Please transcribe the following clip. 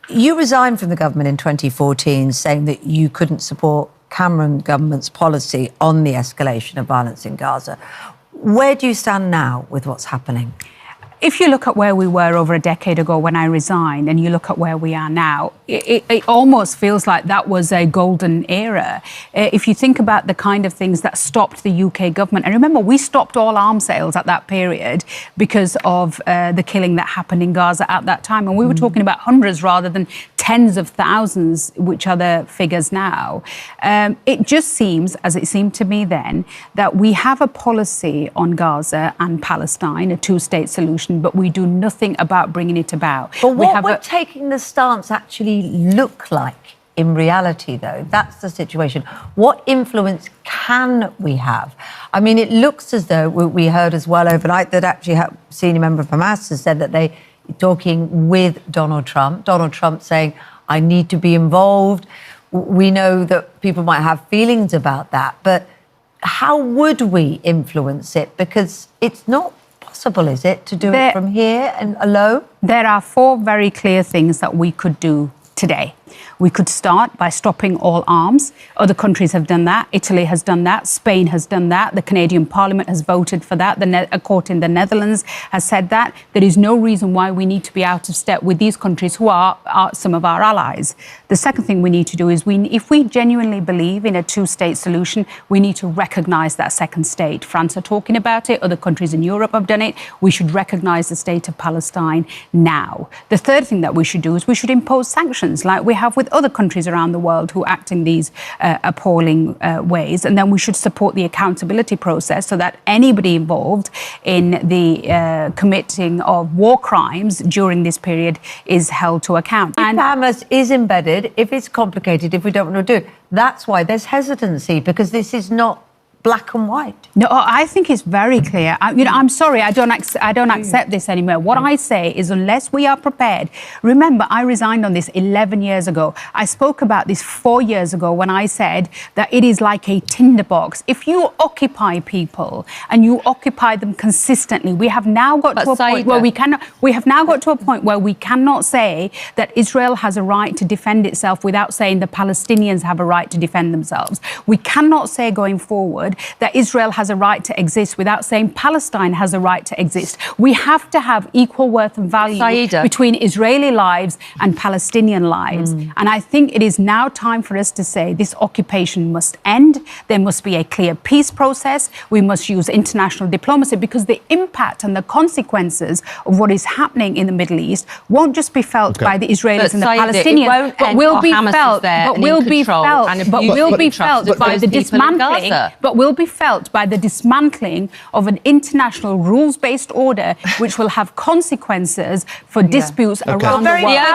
You resigned from the government in 2014, saying that you couldn't support Cameron government's policy on the escalation of violence in Gaza. Where do you stand now with what's happening? If you look at where we were over a decade ago when I resigned and you look at where we are now, it almost feels like that was a golden era. If you think about the kind of things that stopped the UK government, and remember, we stopped all arms sales at that period because of the killing that happened in Gaza at that time. And we were talking about hundreds rather than tens of thousands, which are the figures now. It just seems, as it seemed to me then, that we have a policy on Gaza and Palestine, a two-state solution, but we do nothing about bringing it about. But what would taking the stance actually look like in reality, though? That's the situation. What influence can we have? I mean, it looks as though we heard as well overnight that actually a senior member of Hamas has said that they're talking with Donald Trump. Donald Trump saying, I need to be involved. We know that people might have feelings about that, but how would we influence it? Because it's not possible, is it, to do it from here and alone? There are four very clear things that we could do today. We could start by stopping all arms. Other countries have done that. Italy has done that. Spain has done that. The Canadian Parliament has voted for that. A court in the Netherlands has said that. There is no reason why we need to be out of step with these countries who are some of our allies. The second thing we need to do is, if we genuinely believe in a two-state solution, we need to recognise that second state. France are talking about it. Other countries in Europe have done it. We should recognise the state of Palestine now. The third thing that we should do is we should impose sanctions like we have with other countries around the world who act in these appalling ways. And then we should support the accountability process so that anybody involved in the committing of war crimes during this period is held to account. If Hamas is embedded, if it's complicated, if we don't want to do it, that's why there's hesitancy, because this is not black and white. No, I think it's very clear. I'm sorry, I don't accept this anymore. What I say is, unless we are prepared. Remember, I resigned on this 11 years ago. I spoke about this 4 years ago when I said that it is like a tinderbox. If you occupy people and you occupy them consistently, we have now got to a point where we cannot. We have now got to a point where we cannot say that Israel has a right to defend itself without saying the Palestinians have a right to defend themselves. We cannot say going forward that Israel has a right to exist without saying Palestine has a right to exist. We have to have equal worth and value between Israeli lives and Palestinian lives. And I think it is now time for us to say this occupation must end. There must be a clear peace process. We must use international diplomacy, because the impact and the consequences of what is happening in the Middle East won't just be felt by the Israelis and the Palestinians, but will be felt by the dismantling, will be felt by the dismantling of an international rules-based order which will have consequences for disputes around the world.